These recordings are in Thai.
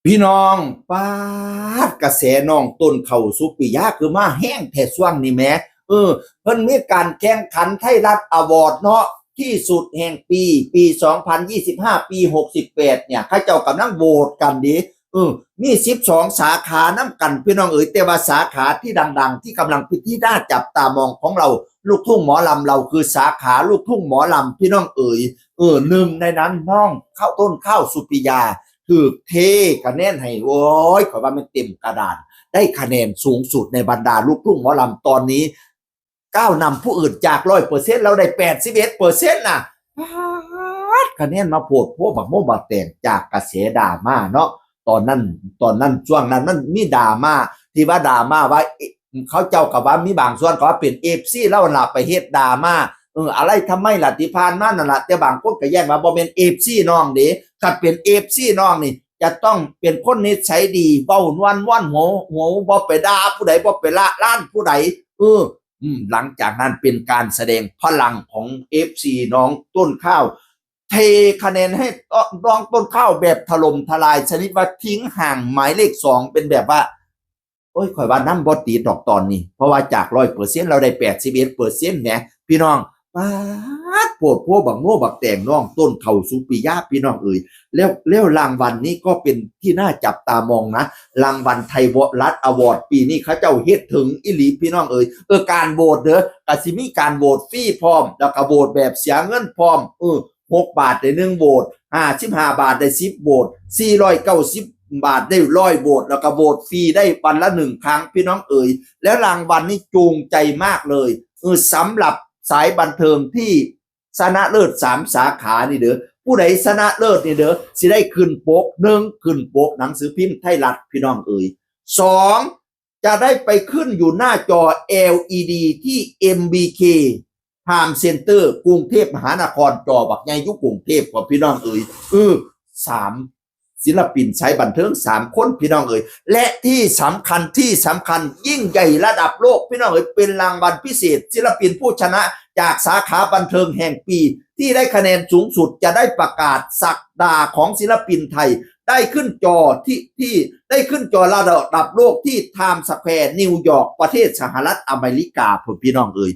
พี่น้องป้าดกระแสน้องต้นเขาสุปิยะคือมาแห้งแท้ช่วงนี้แหมเออเพิ่นมีการแข่งขันไทยรัฐอวอร์ดเนาะที่สุดแห่งปี2025ปี68เนี่ยเขาเจ้ากำลังโหวตกันดิมี12สาขาน้ำกันพี่น้องเอ๋ยแต่ว่าสาขาที่ดังๆที่กำลังเป็นที่น่าจับตามองของเราลูกทุ่งหมอลำเราคือสาขาลูกทุ่งหมอลำพี่น้องเอ๋ยหนึ่งในนั้นน้องเข้าต้นข้าวสุปิยาคือเทคะแนนให้โอ้ยขอว่ามันเต็มกระดานได้คะแนนสูงสุดในบรรดาลูกทุ่งหมอลำตอนนี้ก้าวนำผู้อื่นจาก100%เราได้81%น่ะคะแนนมาโพดพวกบักโมบักแต่งจากกระแสดราม่าเนาะตอนนั้นช่วงนั้นมันมีดราม่าที่ว่าดราม่าว่าเขาเจ้ากับว่ามีบางส่วนก็ว่าเป็นเอฟซีเล่าหลับไปเฮ็ดดราม่าอะไรทำไมล่ะที่ผ่านมานั่นล่ะแต่บางคนก็แย้งว่าบ่เป็นเอฟซีน้องเด้ถ้าเป็นเอฟซีน้องนี่จะต้องเป็นคนนิสัยดีเว้าวันหัวบ่ไปด่าผู้ใดบ่ไปละล้านผู้ใดหลังจากนั้นเป็นการแสดงพลังของ FC น้องต้นข้าวเทคะแนนให้น้องต้นข้าวแบบถล่มทลายชนิดว่าทิ้งห่างหมายเลข2เป็นแบบว่าโอ้ยข่อยว่าน้ำบอตีดอกตอนนี้เพราะว่าจาก100%เราได้81%เนี่ยพี่น้องป้าดโปวดพวกบักโง่บักแต่งน้องต้นเข่าสุปิยะพี่น้องเอ่ยแล้วรางวัลนี้ก็เป็นที่น่าจับตามองนะรางวัลไทยวรัฐอวอร์ดปีนี้เขาเจ้าเฮ็ดถึงอิลีพี่น้องเอ่ยการโหวตเด้อกสิมีการโหวตฟรีพร้อมแล้วก็โหวตแบบเสียเงินพร้อม6 บาทได้1โหวต55 บาทได้10โหวต490 บาทได้100โหวตแล้วก็โหวตฟรีได้วันละ1ครั้งพี่น้องเอ๋ยแล้วรางวัลนี้จูงใจมากเลยสำหรับสายบันเทิงที่ชนะเลิศ3สาขานี่เด้อผู้ใดชนะเลิศนี่เด้อสิได้ขึ้นปก1ขึ้นปกหนังสือพิมพ์ไทยรัฐพี่น้องเอ๋ย2จะได้ไปขึ้นอยู่หน้าจอ LED ที่ MBK Time Center กรุงเทพมหานครจอบักใหญ่ยุคกรุงเทพกว่าพี่น้องเอ๋ย3ศิลปินสายบันเทิง3คนพี่น้องเอ๋ยและที่สำคัญยิ่งใหญ่ระดับโลกพี่น้องเอ๋ยเป็นรางวัลพิเศษศิลปินผู้ชนะจากสาขาบันเทิงแห่งปีที่ได้คะแนนสูงสุดจะได้ประกาศศักดาของศิลปินไทยได้ขึ้นจอที่ได้ขึ้นจอระดับโลกที่ไทม์สแควร์นิวยอร์กประเทศสหรัฐอเมริกาพี่น้องเอ๋ย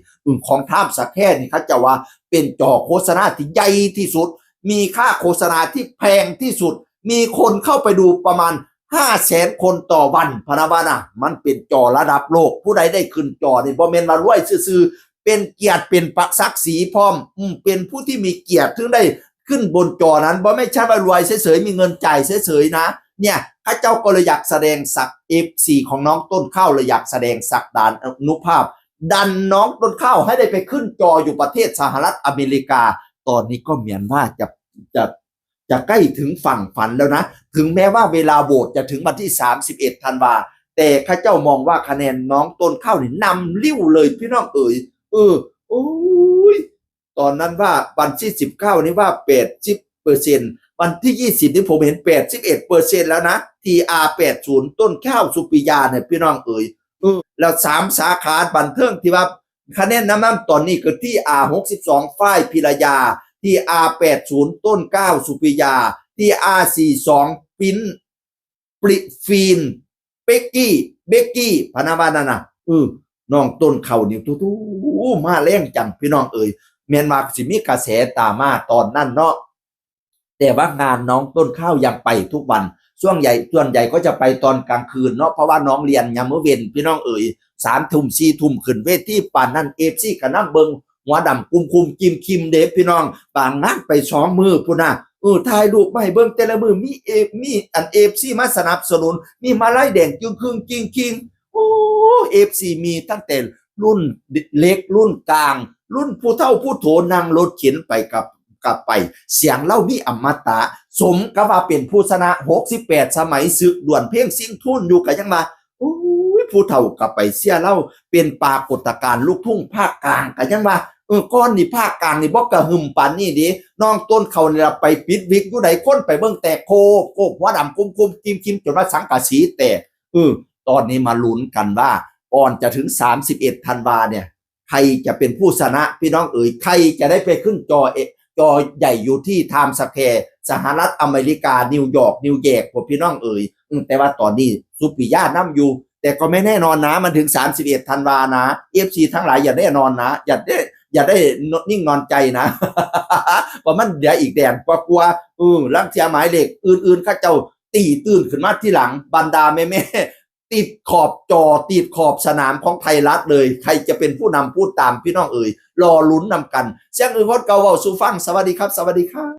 ของไทม์สแควร์นี่เขาจะว่าเป็นจอโฆษณาที่ใหญ่ที่สุดมีค่าโฆษณาที่แพงที่สุดมีคนเข้าไปดูประมาณ500,000 คนต่อวันพนาบานะมันเป็นจอระดับโลกผู้ใดได้ขึ้นจอนี่บ่แม่นมารวยซื่อๆเป็นเกียรติเป็นปักศักดิ์ศรีพร้อมเป็นผู้ที่มีเกียรติถึงได้ขึ้นบนจอนั้นบ่ไม่ใช่ว่ารวยเฉยๆมีเงินจ่ายเฉยๆนะเนี่ยข้าเจ้าก็เลยอยากแสดงศักดิ์ F4 ของน้องต้นข้าวเลยอยากแสดงศักดานอนุภาพดันน้องต้นข้าวให้ได้ไปขึ้นจออยู่ประเทศสหรัฐอเมริกาตอนนี้ก็เหมือนว่าจะใกล้ถึงฝั่งฝันแล้วนะถึงแม้ว่าเวลาโหวตจะถึงวันที่31ธันวาแต่ข้าเจ้ามองว่าคะแนนน้องต้นข้าวนี่นำลิ้วเลยพี่น้องเอ๋ยโอ้ยตอนนั้นว่าวันที่19นี่ว่า80%วันที่20นี่ผมเห็น81%แล้วนะ TR80 ต้นข้าวสุปิยาเนี่ยพี่น้องเอ๋ยแล้ว3สาขาบันเทิงที่ว่าคะแนนน้ำตอนนี้คือที่ R62 ฝ้ายพิรยาที่ R80 ต้นก้าวสุปิยาที่ R42 ปิ้นปริฟีนเบกกี้พนาวานานะน้องต้นเข่านี่ทูมาแรงจังพี่น้องเอ๋ยเมียนมาสิมีกระแสตามมาตอนนั้นเนาะแต่ว่างานน้องต้นข้าวยังไปทุกวันส่วนใหญ่ก็จะไปตอนกลางคืนเนาะเพราะว่าน้องเรียนยามมื้อเว้นพี่น้องเอ๋ย3 ทุ่ม4 ทุ่มขึ้นเวทีป่านนั้นFCก็นำเบิ่งหัวดำคุมกิมคิมเด้พี่น้องบางงานไป2 มื้อพุ่นน่ะถ่ายรูปมาให้เบิ่งแต่ละมื้อมีอัน FC มาสนับสนุนมีมาลัยแดงจึงครึ่งจริงโอ้ FC มีตั้งแต่รุ่นเล็กรุ่นกลางรุ่นผู้เฒ่าผู้โถนั่งรถเข็นไปกับไปเสียงเล่ามีอมตะสมกับว่าเป็นผู้ชนะ68สมัยศึกด่วนเพ่งซิ่งทุนอยู่กันยังมาผู้เฒ่ากับไปเสียเล่าเป็นปรากฏการณ์ลูกทุ่งภาคกลางกันยังว่าก้อนนี่ภาคกลางนี่บ่กระหึ่มปานนี่ดิน้องต้นเขาเนี่ยไปปิดวิกอยู่ไหนคนไปเบิ่งแต่โคหัวดำกุมกิมจนว่าสังกะสีแตกตอนนี้มาลุ้นกันว่าก่อนจะถึง31ธันวาเนี่ยใครจะเป็นผู้ชนะพี่น้องเอ๋ยใครจะได้ไปขึ้นจอ จอใหญ่อยู่ที่ไทม์สแควร์สหรัฐอเมริกานิวยอร์กพวกพี่น้องเอ๋ยแต่ว่าตอนนี้สุปิยะนำอยู่แต่ก็ไม่แน่นอนนะมันถึง31ธันวานะ FC ทั้งหลายอย่าได้นอนนะอย่าได้นิ่งนอนใจนะ เพราะมันเดี๋ยวอีกแดนกลัวลังเสียหมายเลขอื่นๆข้าเจ้าตีตื่นขึ้นมาที่หลังบรรดาแม่ๆติดขอบจอติดขอบสนามของไทยรัฐเลยใครจะเป็นผู้นำพูดตามพี่น้องเอ๋ยรอลุ้นนำกันเสียงอื่นพดเกาเว้าสู่ฟังสวัสดีครับสวัสดีครับ